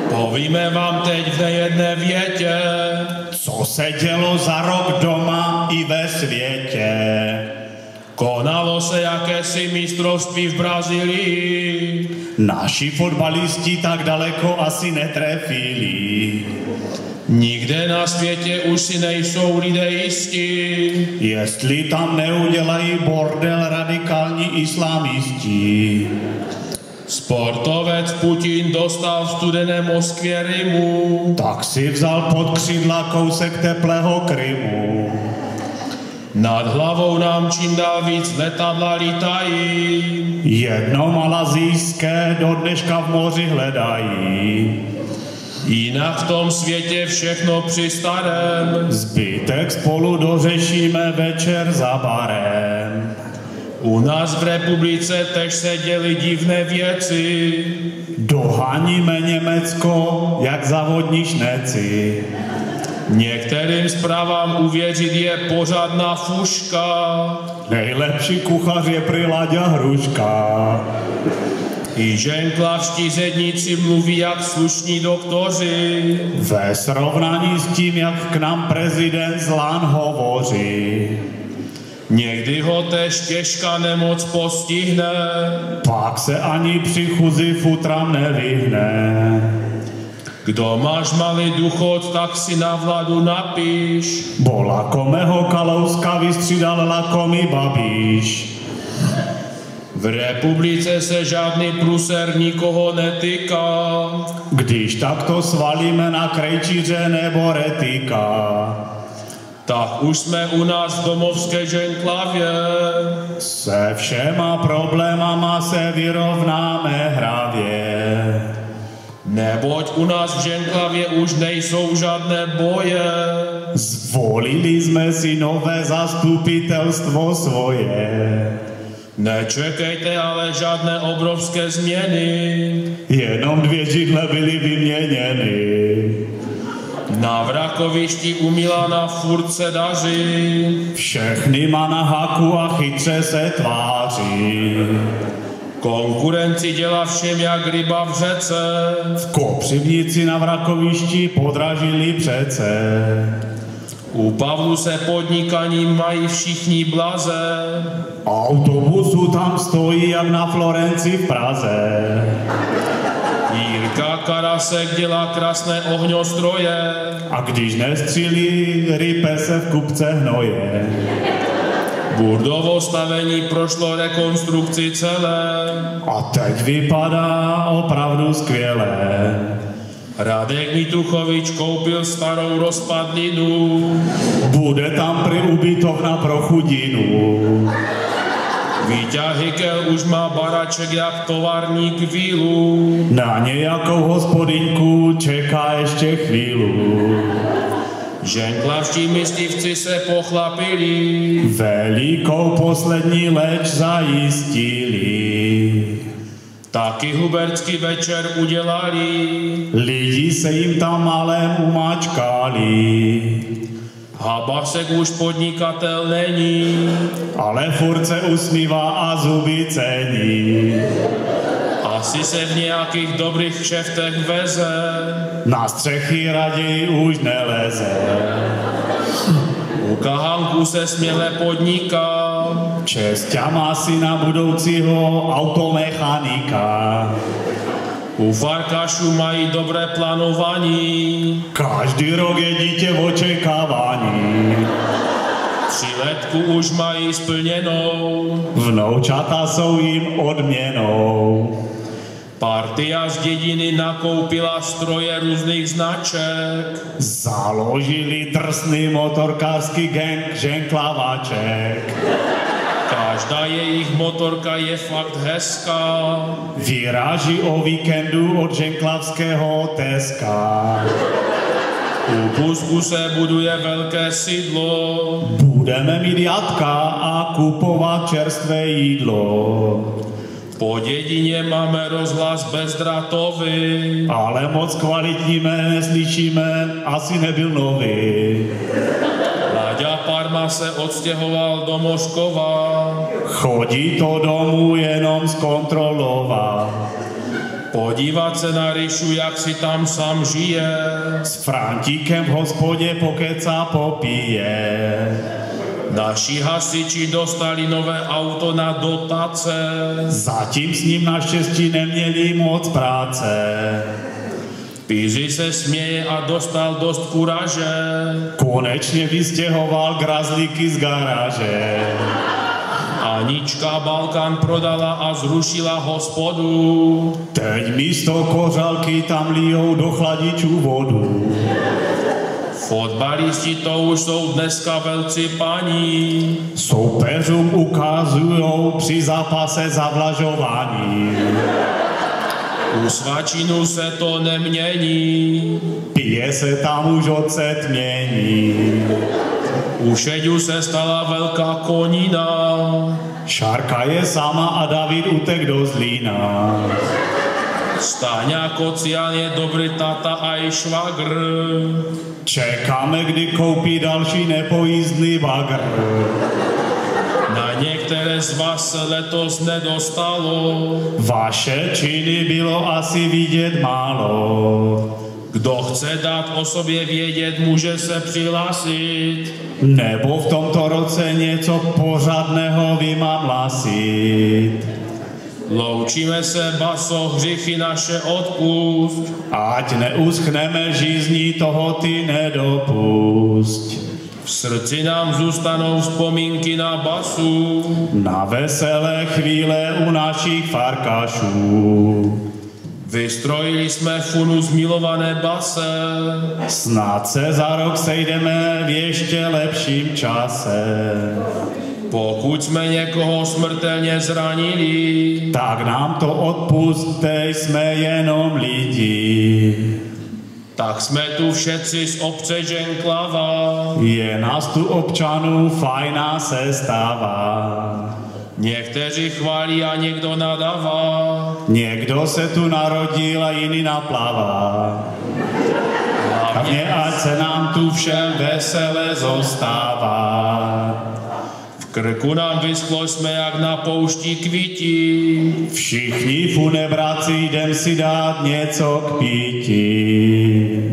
Povíme vám teď v nejedné větě, co se dělo za rok doma i ve světě. Konalo se jakési mistrovství v Brazílii. Naši fotbalisti tak daleko asi netrefili. Nikde na světě už si nejsou lidé jistí, jestli tam neudělají bordel radikální islamisti. Sportovec Putin dostal v studené Moskvě Rymu, tak si vzal pod křídla kousek teplého Krymu. Nad hlavou nám čím dál víc letadla lítají, jedno malazijské do dneška v moři hledají. Jinak v tom světě všechno při starém, zbytek spolu dořešíme večer za barem. U nás v republice tež se děly divné věci. Doháníme Německo jak závodní šneci. Některým zprávám uvěřit je pořádná fuška. Nejlepší kuchař je prý Láďa Hruška. I ženklavští zedníci mluví jak slušní doktoři. Ve srovnání s tím, jak k nám prezident Zlán hovoří. Někdy ho též těžká nemoc postihne. Pak se ani při chůzi futram nevyhne. Kdo máš malý důchod, tak si na vládu napiš. Bo lakomého Kalouska vystřídal lakomý Babiš. V republice se žádný pruser nikoho netýká. Když takto svalíme na Krejčíře nebo Retika, tak už jsme u nás v domovské ženklavě. Se všema problémama se vyrovnáme hravě. Neboť u nás v ženklavě už nejsou žádné boje. Zvolili jsme si nové zastupitelstvo svoje. Nečekejte ale žádné obrovské změny. Jenom 2 židle byly vyměněny. Na vrakovišti u Milana furt se daří. Všechny má na háku a chytře se tváří. Konkurenci dělá všem jak ryba v řece. V Kopřivnici na vrakovišti podražili přece. U Pavlu se podnikaním mají všichni blaze. Autobusu tam stojí jak na Florenci v Praze. Jirka Karasek dělá krásné ohňostroje. A když nestřílí, rype se v kupce hnoje. Burdovo stavení prošlo rekonstrukci celé. A teď vypadá opravdu skvěle. Radek Mituchovič koupil starou rozpadlinu. Bude tam prý ubytovna pro chudinu. Víťa Hykel už má baraček jak továrník vílu. Na nějakou hospodyňku čeká ještě chvílu. Ženklavští myslivci se pochlapili. Velikou poslední leč zajistili. Taky huberský večer udělali. Lidi se jim tam malém umáčkali. Habasek už podnikatel není, ale furt se usmívá a zuby cení. asi se v nějakých dobrých kšeftech veze. Na střechy raději už neleze. U Kahánku se směle podniká. Česťa má syna budoucího automechanika. U Farkašů mají dobré plánování. Každý rok je dítě v očekávání. 3letku už mají splněnou. Vnoučata jsou jim odměnou. Partia z dědiny nakoupila stroje různých značek. Založili drsný motorkářský gang ženklavaček. Každá jejich motorka je fakt hezká. Vyráží o víkendu od ženklavského Teska. U Pusku se buduje velké sídlo. Budeme mít jatka a kupovat čerstvé jídlo. Po dědině máme rozhlas bezdrátový. Ale moc kvalitní neslyšíme, asi nebyl nový. Láďa Parma se odstěhoval do Moskova. Chodí to domů jenom zkontrolovat. Podívat se na Ryšu, jak si tam sám žije. S Frantíkem v hospodě pokecá popije. Naši hasiči dostali nové auto na dotace. Zatím s ním naštěstí neměli moc práce. Píři se směje a dostal dost kuraže. Konečně vystěhoval grazlíky z garáže. Anička Balkán prodala a zrušila hospodu. Teď místo kořalky tam lijou do chladičů vodu. Fotbalisti to už jsou dneska velcí paní. Soupeřům ukazujou při zápase zavlažování. U svačinu se to nemění. Pije se tam už od setmění. U Šeďu se stala velká konina. Šárka je sama a David utek do Zlína. Stáňa Kocian je dobrý tata a i švagr. Čekáme, kdy koupí další nepojízdný bagr. Na některé z vás se letos nedostalo. Vaše činy bylo asi vidět málo. Kdo chce dát o sobě vědět, může se přihlásit. Nebo v tomto roce něco pořádného vymamlasit. Loučíme se, baso, hříchy naše odpust. Ať neuschneme žízní, toho ty nedopusť. V srdci nám zůstanou vzpomínky na basu. Na veselé chvíle u našich farkašů. Vystrojili jsme funu zmilované base. Snad se za rok sejdeme v ještě lepším čase. Pokud jsme někoho smrtelně zranili, Tak nám to odpusťte, jsme jenom lidi. tak jsme tu všetci z obce Ženklava. Je nás tu občanů fajná sestava. Někteří chválí a někdo nadává. Někdo se tu narodil a jiný naplavá. Hlavně ať se nám tu všem veselé zostává. V krku nám vyschlo, jsme jak na poušti kvítí. Všichni funebráci jdem si dát něco k pití.